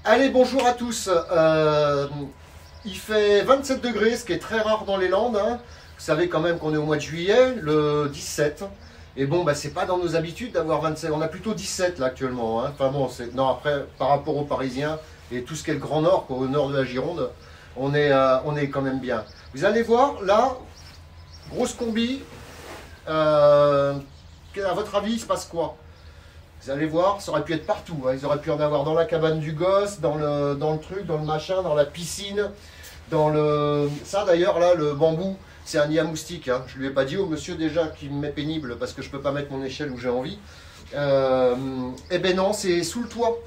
Allez, bonjour à tous. Il fait 27 degrés, ce qui est très rare dans les Landes. Hein. Vous savez quand même qu'on est au mois de juillet, le 17. Et bon, bah, c'est pas dans nos habitudes d'avoir 27. On a plutôt 17 là actuellement. Hein. Enfin bon, non, après, par rapport aux Parisiens et tout ce qui est le Grand Nord, quoi, au nord de la Gironde, on est quand même bien. Vous allez voir, là, grosse combi. À votre avis, il se passe quoi? Vous allez voir, ça aurait pu être partout. Hein. Ils auraient pu en avoir dans la cabane du gosse, dans le truc, dans le machin, dans la piscine, dans le... Ça d'ailleurs, là, le bambou, c'est un nid à moustiques. Hein. Je ne lui ai pas dit au monsieur déjà qui me met pénible parce que je ne peux pas mettre mon échelle où j'ai envie. Eh ben non, c'est sous le toit.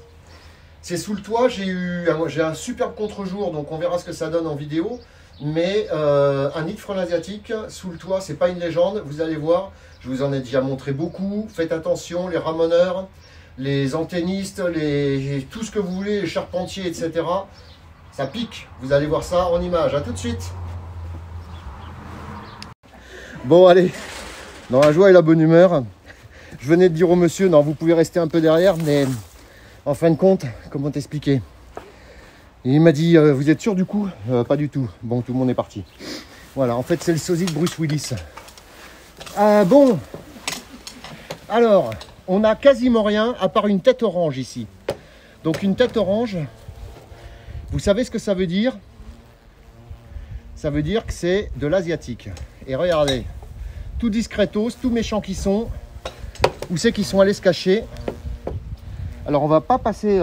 C'est sous le toit, j'ai un superbe contre-jour, donc on verra ce que ça donne en vidéo. Mais un nid de frelons asiatiques sous le toit, c'est pas une légende, vous allez voir. Je vous en ai déjà montré beaucoup. Faites attention, les ramoneurs, les antennistes, tout ce que vous voulez, les charpentiers, etc. Ça pique. Vous allez voir ça en image. À tout de suite. Bon, allez. Dans la joie et la bonne humeur, je venais de dire au monsieur, non, vous pouvez rester un peu derrière, mais en fin de compte, comment t'expliquer? Il m'a dit, vous êtes sûr du coup? Pas du tout. Bon, tout le monde est parti. Voilà, en fait, c'est le sosie de Bruce Willis. Bon, alors, on n'a quasiment rien à part une tête orange ici. Donc une tête orange, vous savez ce que ça veut dire? Ça veut dire que c'est de l'asiatique. Et regardez, tout discretos, tout méchants qui sont, où c'est qu'ils sont allés se cacher. Alors on va pas passer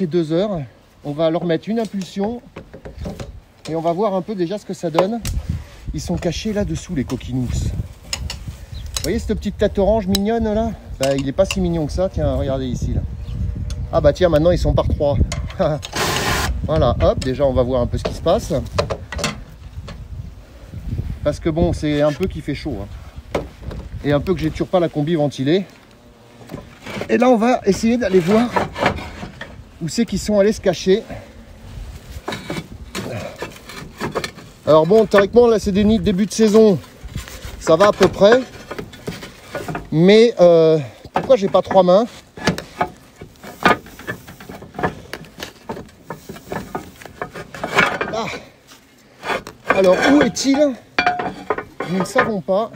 2 heures, on va leur mettre une impulsion et on va voir un peu déjà ce que ça donne. Ils sont cachés là-dessous, les coquinous. Vous voyez cette petite tête orange mignonne là? Bah, il n'est pas si mignon que ça. Tiens, regardez ici. Là. Ah bah tiens, maintenant ils sont par 3. Voilà, hop, déjà on va voir un peu ce qui se passe. Parce que bon, c'est un peu qu'il fait chaud. Hein. Et un peu que j'ai toujours pas la combi ventilée. Et là, on va essayer d'aller voir où c'est qu'ils sont allés se cacher. Alors bon, théoriquement, là, c'est des nids de début de saison. Ça va à peu près. Mais pourquoi j'ai pas 3 mains? Ah. Alors, où est-il? Nous ne savons pas.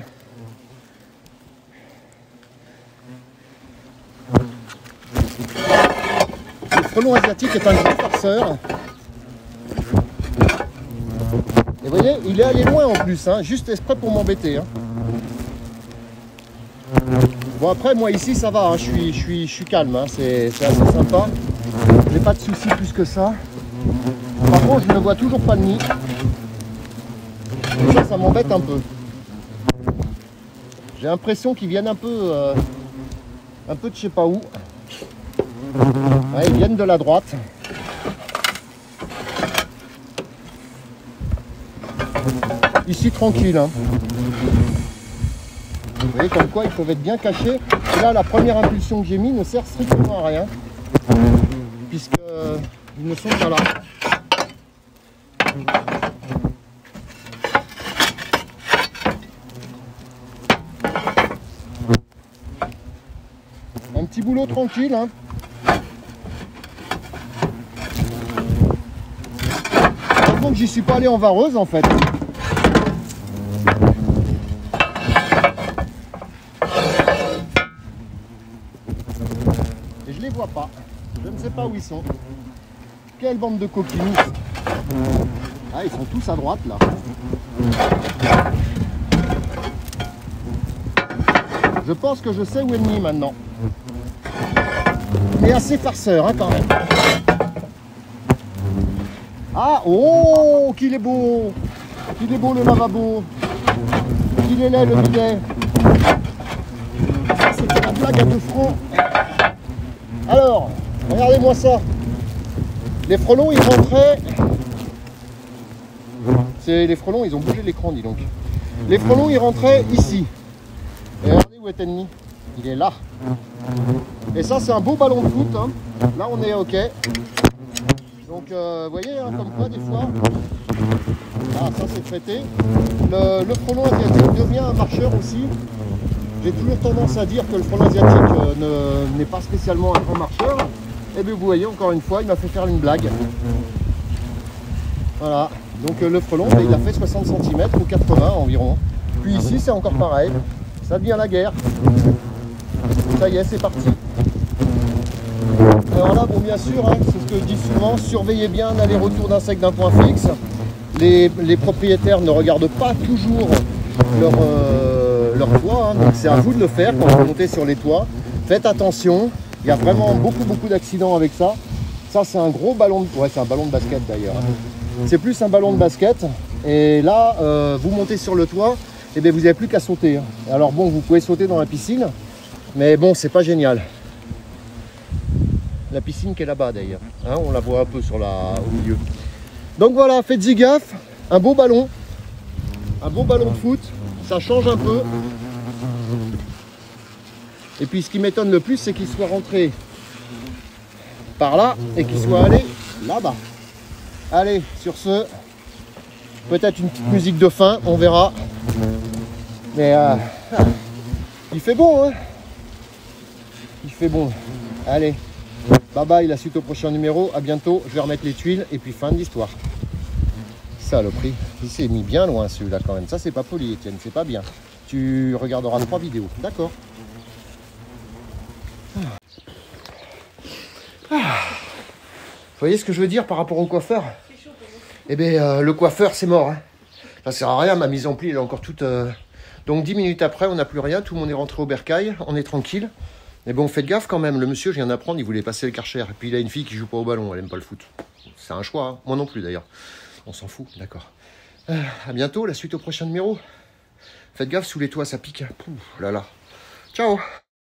Le frelon asiatique est un grand farceur. Et vous voyez, il est allé loin en plus, hein, juste exprès pour m'embêter. Hein. Bon après, moi ici ça va, hein, je suis calme, hein, c'est assez sympa. J'ai pas de soucis plus que ça. Par contre, je ne vois toujours pas de nid. Et ça m'embête un peu. J'ai l'impression qu'ils viennent un peu de je sais pas où. Ouais, ils viennent de la droite. Ici tranquille. Hein. Vous voyez comme quoi ils peuvent être bien cachés. Et là, la première impulsion que j'ai mis ne sert strictement à rien. Puisqu'ils ne sont pas là. Un petit boulot tranquille. Hein. Heureusement que j'y suis pas allé en vareuse en fait. Et je les vois pas. Je ne sais pas où ils sont. Quelle bande de coquinous. Ah, ils sont tous à droite là. Je pense que je sais où est le nid maintenant. Mais assez farceur hein, quand même. Ah, oh, qu'il est beau! Qu'il est beau le lavabo! Qu'il est laid le bidet! Ça, c'était la blague à 2 francs. Alors, regardez-moi ça. Les frelons, ils rentraient... Les frelons, ils ont bougé l'écran, dis donc. Les frelons, ils rentraient ici. Et regardez où est le nid. Il est là. Et ça, c'est un beau ballon de foot. Hein. Là, on est OK. Donc, vous voyez, hein, comme quoi, des fois... Ah, ça, c'est traité. Le frelon asiatique devient un marcheur aussi. J'ai toujours tendance à dire que le frelon asiatique n'est pas spécialement un grand marcheur. Et bien vous voyez, encore une fois, il m'a fait faire une blague. Voilà, donc le frelon, il a fait 60 cm ou 80 environ. Puis ici, c'est encore pareil. Ça devient la guerre. Ça y est, c'est parti. Alors là, bon, bien sûr, hein, c'est ce que je dis souvent, surveillez bien l'aller-retour d'insectes d'un point fixe. Les propriétaires ne regardent pas toujours leur toit, hein, donc c'est à vous de le faire quand vous montez sur les toits. Faites attention, il y a vraiment beaucoup d'accidents avec ça. Ça, c'est un gros ballon de... Ouais, c'est un ballon de basket d'ailleurs. C'est plus un ballon de basket. Et là, vous montez sur le toit, et bien vous n'avez plus qu'à sauter. Alors bon, vous pouvez sauter dans la piscine, mais bon, c'est pas génial. La piscine qui est là-bas d'ailleurs, hein, on la voit un peu sur au milieu. Donc voilà, faites-y gaffe, un beau ballon de foot, ça change un peu. Et puis ce qui m'étonne le plus, c'est qu'il soit rentré par là et qu'il soit allé là-bas. Allez, sur ce, peut-être une petite musique de fin, on verra. Mais il fait bon, hein. Il fait bon. Allez. Bye bye, la suite au prochain numéro, à bientôt, je vais remettre les tuiles et puis fin de l'histoire. Saloperie, il s'est mis bien loin celui-là quand même, ça c'est pas poli Étienne, c'est pas bien. Tu regarderas 3 vidéos, d'accord. Vous voyez ce que je veux dire par rapport au coiffeur? Eh bien le coiffeur c'est mort, hein. Ça sert à rien, ma mise en pli elle est encore toute... Donc 10 minutes après on n'a plus rien, tout le monde est rentré au bercail, on est tranquille. Mais bon, faites gaffe quand même, le monsieur, je viens d'apprendre, il voulait passer le Karcher. Et puis il a une fille qui joue pas au ballon, elle aime pas le foot. C'est un choix, hein. Moi non plus d'ailleurs. On s'en fout, d'accord. À bientôt, la suite au prochain numéro. Faites gaffe, sous les toits, ça pique. Pouh là là. Ciao.